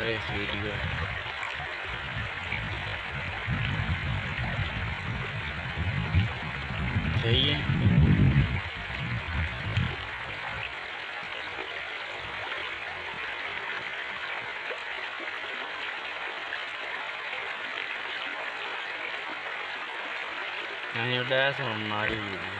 Race video सही है। मैंने उठाया सो हमारी वीडियो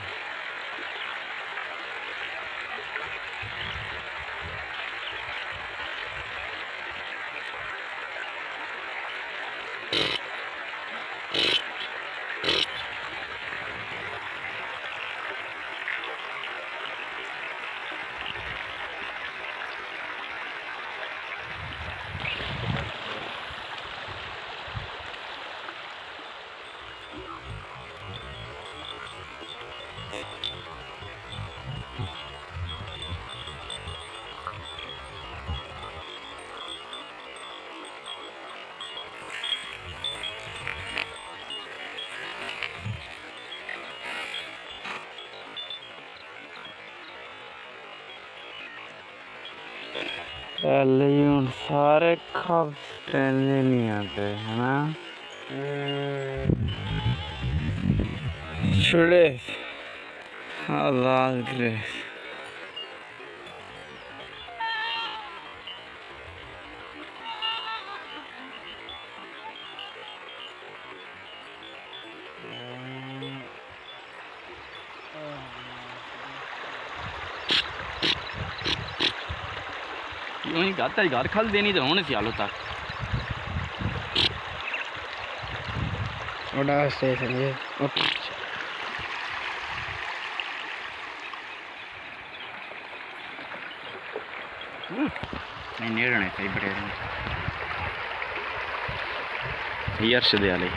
सारे खब नहीं आते है ना छुड़े आवाज ग्रेस तेरी घर खल देनी तो होने सियालो तक स्टेशन ये नहीं नेड़ने सही बड़े यर्श दे आले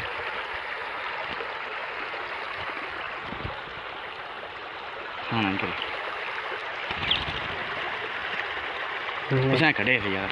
हाँ अंकल खड़े थे यार